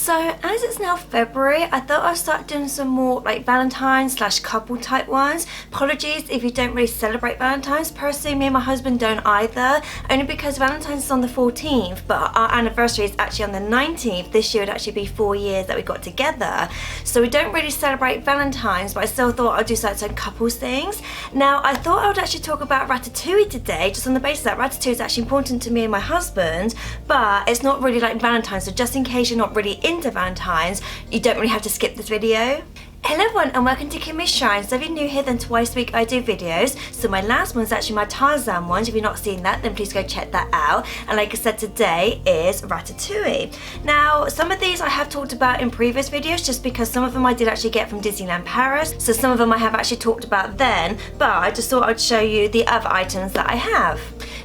So as it's now February, I thought I'd start doing some more like Valentine's / couple type ones. Apologies if you don't really celebrate Valentine's. Personally, me and my husband don't either, only because Valentine's is on the 14th, but our anniversary is actually on the 19th. This year would actually be 4 years that we got together. So we don't really celebrate Valentine's, but I still thought I'd do certain couples things. Now, I thought I would actually talk about Ratatouille today, just on the basis that Ratatouille is actually important to me and my husband, but it's not really like Valentine's, so just in case you're not really into Valentine's, you don't really have to skip this video. Hello everyone and welcome to Kimmy's Shrine. So if you're new here, then twice a week I do videos. So my last one's actually my Tarzan ones. If you've not seen that, then please go check that out. And like I said, today is Ratatouille. Now, some of these I have talked about in previous videos, just because some of them I did actually get from Disneyland Paris. So some of them I have actually talked about then, but I just thought I'd show you the other items that I have.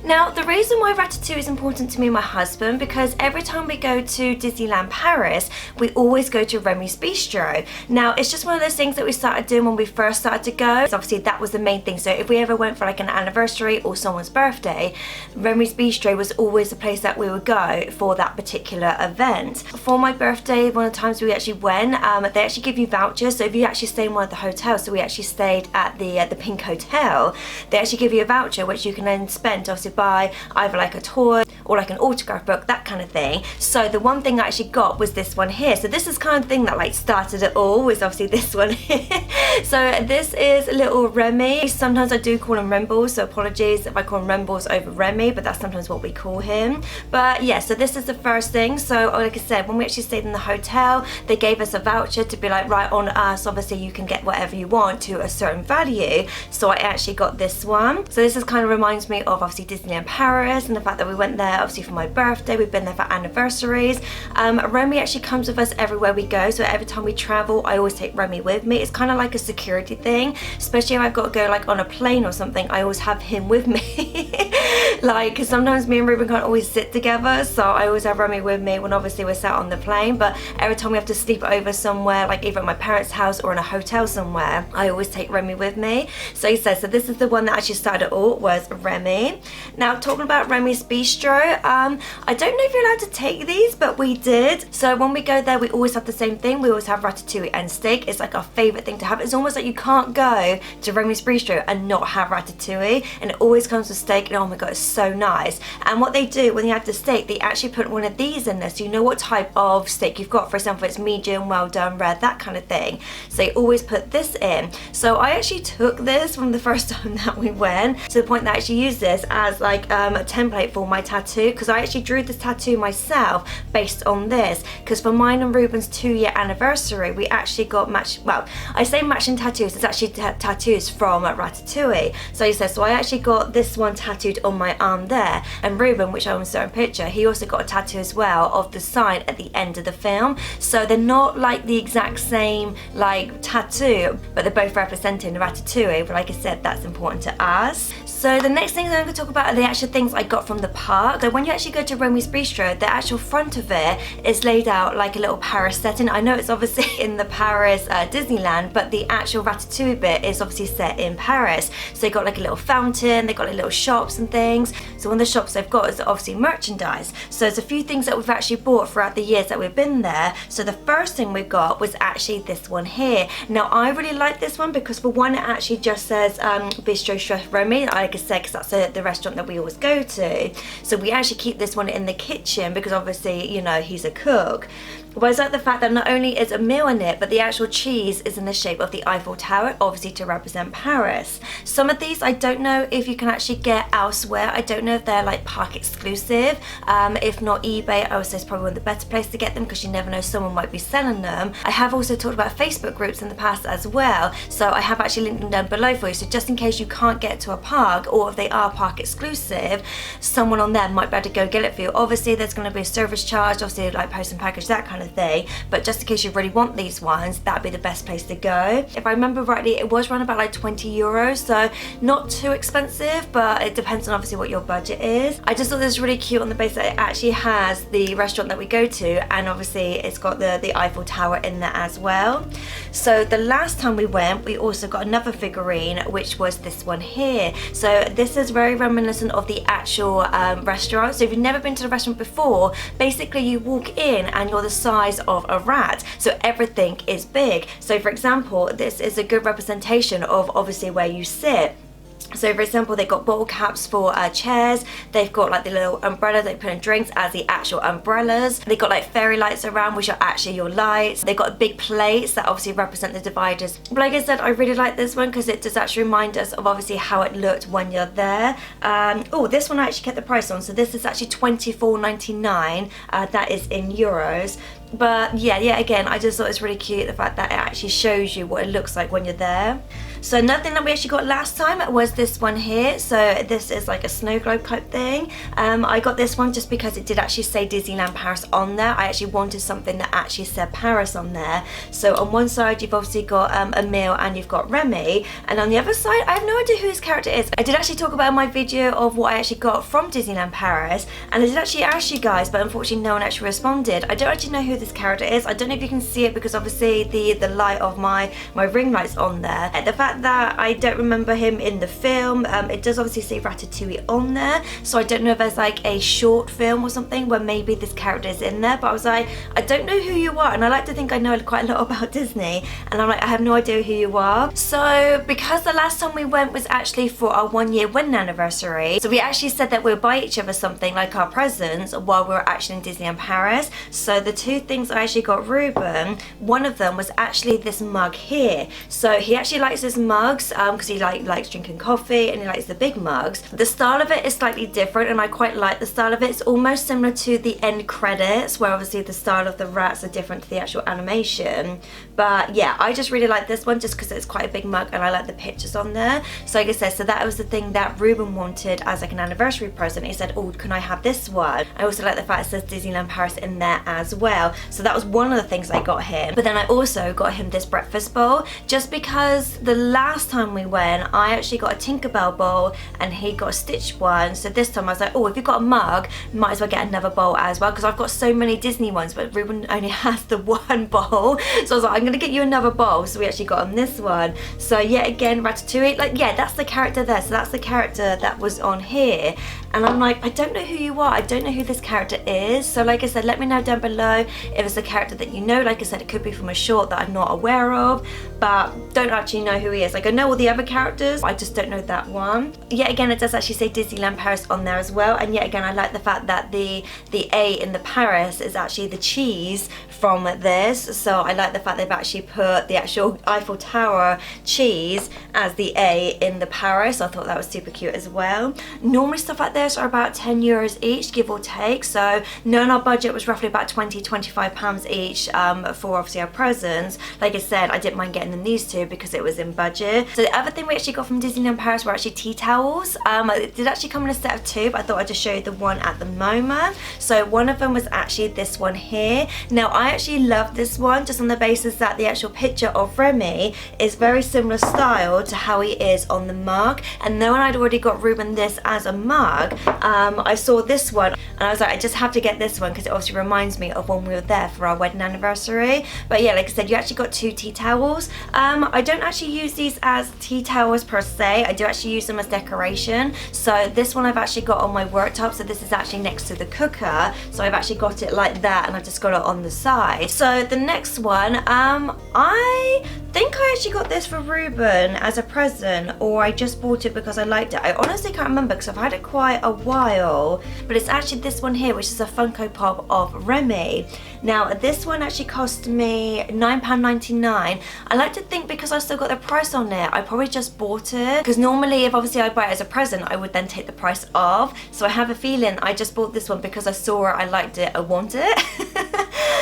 Now, the reason why Ratatouille is important to me and my husband, because every time we go to Disneyland Paris, we always go to Remy's Bistro. Now, it's just one of those things that we started doing when we first started to go. So obviously that was the main thing. So if we ever went for like an anniversary or someone's birthday, Remy's Bistro was always the place that we would go for that particular event. For my birthday, one of the times we actually went, they actually give you vouchers. So if you actually stay in one of the hotels, so we actually stayed at the Pink Hotel, they actually give you a voucher which you can then spend to obviously buy either like a toy or like an autograph book, that kind of thing. So the one thing I actually got was this one here. So this is kind of thing that like started it all, was obviously this one here. So this is little Remy. Sometimes I do call him Rembles, so apologies if I call him Rembles over Remy, but that's sometimes what we call him. But yeah, so this is the first thing. So like I said, when we actually stayed in the hotel, they gave us a voucher to be like, right, on us, obviously you can get whatever you want to a certain value. So I actually got this one. So this is kind of reminds me of obviously Disneyland Paris and the fact that we went there obviously for my birthday. We've been there for anniversaries. Remy actually comes with us everywhere we go, so every time we travel I always take Remy with me. It's kind of like a security thing, especially if I've got to go like on a plane or something. I always have him with me. Like, because sometimes me and Ruben can't always sit together, so I always have Remy with me when obviously we're sat on the plane. But every time we have to sleep over somewhere, like either at my parents' house or in a hotel somewhere, I always take Remy with me. So he says, so this is the one that actually started it all, was Remy. Now, talking about Remy's Bistro, I don't know if you're allowed to take these, but we did. So when we go there, we always have the same thing. We always have ratatouille and steak. It's like our favorite thing to have. It's almost like you can't go to Remy's Bistro and not have ratatouille, and it always comes with steak, and oh my god, it's so nice. And what they do when you have the steak, they actually put one of these in there, so you know what type of steak you've got. For example, it's medium, well done, rare, that kind of thing. So they always put this in. So I actually took this from the first time that we went, to the point that I actually used this as like a template for my tattoo, because I actually drew this tattoo myself based on this, because for mine and Ruben's 2-year anniversary, we actually got well, I say matching tattoos, it's actually tattoos from Ratatouille. So he says, so I actually got this one tattooed on my arm there, and Ruben, which I almost saw in picture, he also got a tattoo as well of the sign at the end of the film. So they're not like the exact same like tattoo, but they're both representing Ratatouille. But like I said, that's important to us. So the next things I'm going to talk about are the actual things I got from the park. So when you actually go to Remy's Bistro, the actual front of it is laid out like a little Paris setting. I know it's obviously in the Paris Disneyland, but the actual Ratatouille bit is obviously set in Paris. So they got like a little fountain, they got like little shops and things. So one of the shops they've got is obviously merchandise. So there's a few things that we've actually bought throughout the years that we've been there. So the first thing we got was actually this one here. Now I really like this one because for one, it actually just says Bistro Chef Remy, like I said, because that's the restaurant that we always go to. So we actually keep this one in the kitchen because obviously, you know, he's a cook. But I like the fact that not only is Emile in it, but the actual cheese is in the shape of the Eiffel Tower, obviously to represent Paris. Some of these I don't know if you can actually get elsewhere. I don't know if they're like park exclusive. If not eBay, I would say it's probably one of the better places to get them, because you never know, someone might be selling them. I have also talked about Facebook groups in the past as well, so I have actually linked them down below for you. So just in case you can't get to a park, or if they are park exclusive, someone on there might be able to go get it for you. Obviously there's going to be a service charge, obviously like post and package, that kind of thing, but just in case you really want these ones, that'd be the best place to go. If I remember rightly, it was around about like 20 euros, so not too expensive, but it depends on obviously what your budget is. I just thought this was really cute on the basis that it actually has the restaurant that we go to, and obviously it's got the Eiffel Tower in there as well. So the last time we went, we also got another figurine, which was this one here. So this is very reminiscent of the actual restaurant. So if you've never been to the restaurant before, basically you walk in and you're the side size of a rat. So everything is big. So for example, this is a good representation of obviously where you sit. So for example, they've got bottle caps for chairs, they've got like the little umbrella they put in drinks as the actual umbrellas, they've got like fairy lights around which are actually your lights, they've got big plates that obviously represent the dividers. But like I said, I really like this one because it does actually remind us of obviously how it looked when you're there. Oh, this one I actually kept the price on, so this is actually £24.99, that is in euros. But yeah, again, I just thought it's really cute the fact that it actually shows you what it looks like when you're there. So another thing that we actually got last time was this one here. So this is like a snow globe type thing. I got this one just because it did actually say Disneyland Paris on there. I actually wanted something that actually said Paris on there. So on one side you've obviously got Emile and you've got Remy, and on the other side I have no idea who his character is. I did actually talk about in my video of what I actually got from Disneyland Paris, and I did actually ask you guys, but unfortunately no one actually responded. I don't actually know who this character is. I don't know if you can see it because obviously the light of my ring light's on there. The fact that I don't remember him in the film, it does obviously say Ratatouille on there, so I don't know if there's like a short film or something where maybe this character is in there, but I was like, I don't know who you are, and I like to think I know quite a lot about Disney, and I'm like, I have no idea who you are. So because the last time we went was actually for our 1-year wedding anniversary, so we actually said that we'll buy each other something like our presents while we were actually in Disneyland Paris. So the two things I actually got Ruben, one of them was actually this mug here. So he actually likes his mugs because he likes drinking coffee and he likes the big mugs. The style of it is slightly different and I quite like the style of it. It's almost similar to the end credits where obviously the style of the rats are different to the actual animation. But yeah, I just really like this one just because it's quite a big mug and I like the pictures on there. So like I said, so that was the thing that Ruben wanted as like an anniversary present. He said, oh, can I have this one? I also like the fact it says Disneyland Paris in there as well. So that was one of the things I got him. But then I also got him this breakfast bowl just because the last time we went, I actually got a Tinkerbell bowl and he got a Stitch one. So this time I was like, oh, if you've got a mug, might as well get another bowl as well, because I've got so many Disney ones, but Ruben only has the one bowl. So I was like, I'm gonna get you another bowl. So we actually got him this one. So yet again, Ratatouille, like, yeah, that's the character there. So that's the character that was on here. And I'm like, I don't know who you are. I don't know who this character is. So like I said, let me know down below if it's a character that you know. Like I said, it could be from a short that I'm not aware of, but don't actually know who he is. Like I know all the other characters, I just don't know that one. Yet again, it does actually say Disneyland Paris on there as well. And yet again, I like the fact that the A in the Paris is actually the cheese from this. So I like the fact they've actually put the actual Eiffel Tower cheese as the A in the Paris. I thought that was super cute as well. Normally stuff like this are about €10 each, give or take. So knowing our budget was roughly about £20–25 each for obviously our presents. Like I said, I didn't mind getting them these two because it was in budget. So the other thing we actually got from Disneyland Paris were actually tea towels. It did actually come in a set of two, but I thought I'd just show you the one at the moment. So one of them was actually this one here. Now I actually love this one just on the basis that the actual picture of Remy is very similar style to how he is on the mug. And then when I'd already got Ruben this as a mug, I saw this one and I was like, I just have to get this one because it obviously reminds me of when we were there for our wedding anniversary. But yeah, like I said, you actually got two tea towels. I don't actually use these as tea towels per se. I do actually use them as decoration. So this one I've actually got on my worktop. So this is actually next to the cooker. So I've actually got it like that and I've just got it on the side. So the next one, I think I actually got this for Ruben as a present, or I just bought it because I liked it. I honestly can't remember because I've had it quite a while, but it's actually this one here, which is a Funko Pop of Remy. Now this one actually cost me £9.99. I like to think because I still got the price on it, I probably just bought it, because normally if obviously I buy it as a present, I would then take the price off. So I have a feeling I just bought this one because I saw it, I liked it, I want it.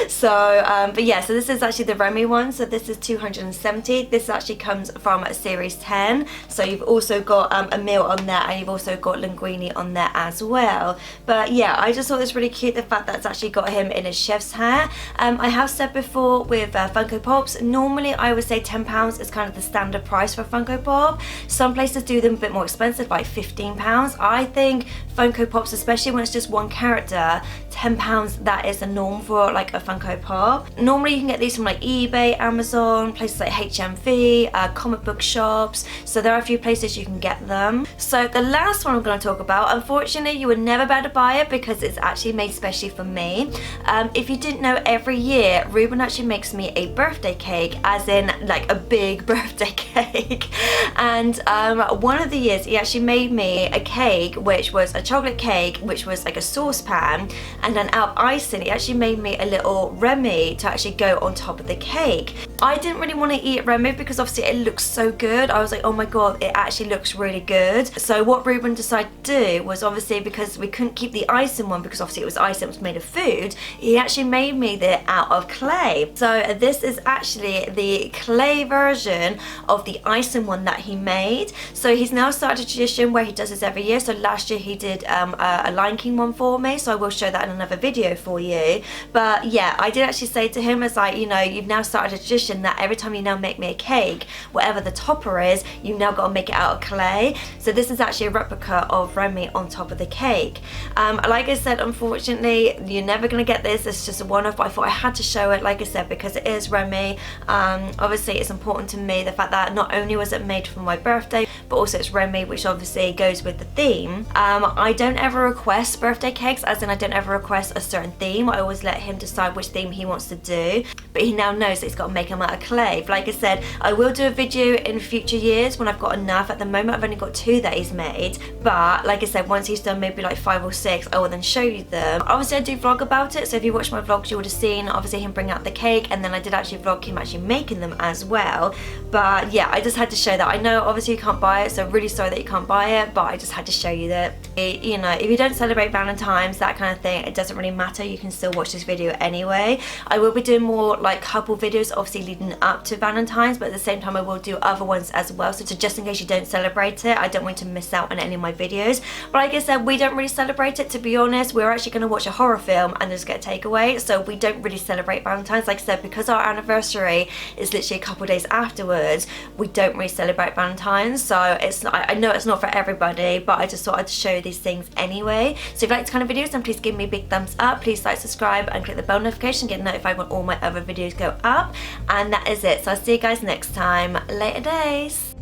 So but yeah, so this is actually the Remy one. So this is 270. This actually comes from series 10. So you've also got Emile on there, and you've also got Linguini on there as well. But yeah, I just thought it's really cute the fact that it's actually got him in his chef's hat. I have said before with Funko Pops, normally I would say £10 is kind of the standard price for Funko Pop. Some places do them a bit more expensive, like £15. I think Funko Pops, especially when it's just one character, £10, that is the norm for like a Funko Pop. Normally you can get these from like eBay, Amazon, places like HMV, comic book shops. So there are a few places you can get them. So the last one I'm going to talk about, unfortunately you would never be able to buy it because it's actually made specially for me. If you didn't know, every year Ruben actually makes me a birthday cake, as in like a big birthday cake. And one of the years he actually made me a cake which was a chocolate cake, which was like a saucepan, and then out of icing he actually made me a little Remy to actually go on top of the cake. I didn't really want to eat Remy because obviously it looks so good. I was like, oh my god, it actually looks really good. So what Ruben decided to do was, obviously because we couldn't keep the icing one because obviously it was icing, it was made of food, he actually made me the out of clay. So this is actually the clay version of the icing one that he made. So he's now started a tradition where he does this every year. So last year he did a Lion King one for me, so I will show that in another video for you. But yeah, I did actually say to him, it's like, you know, you've now started a tradition that every time you now make me a cake, whatever the topper is, you now got to make it out of clay. So this is actually a replica of Remy on top of the cake. Like I said, unfortunately you're never gonna get this. It's just a one-off, but I thought I had to show it, like I said, because it is Remy. Obviously it's important to me the fact that not only was it made for my birthday, but also it's Remy, which obviously goes with the theme. I don't ever request birthday cakes, as in I don't ever request a certain theme. I always let him decide which theme he wants to do, but he now knows that he's got to make them out of clay. But like I said, I will do a video in future years when I've got enough. At the moment I've only got 2 that he's made, but like I said, once he's done maybe like 5 or 6, I will then show you them. Obviously I do vlog about it, so if you watch my vlogs you would have seen obviously him bring out the cake, and then I did actually vlog him actually making them as well. But yeah, I just had to show that. I know obviously you can't buy it, so I'm really sorry that you can't buy it, but I just had to show you that, you know, if you don't celebrate Valentine's, that kind of thing, it doesn't really matter. You can still watch this video anyway. I will be doing more like couple videos obviously leading up to Valentine's, but at the same time I will do other ones as well, so just in case you don't celebrate it, I don't want you to miss out on any of my videos. But like I said, we don't really celebrate it, to be honest. We're actually going to watch a horror film and just get a takeaway, so we don't really celebrate Valentine's. Like I said, because our anniversary is literally a couple days afterwards, we don't really celebrate Valentine's. So it's not, I know it's not for everybody, but I just thought I'd show you these things anyway. So if you like this kind of videos, then please give me a big thumbs up, please like, subscribe and click the bell notification, get notified when all my other videos go up. And that is it, so I'll see you guys next time. Later days.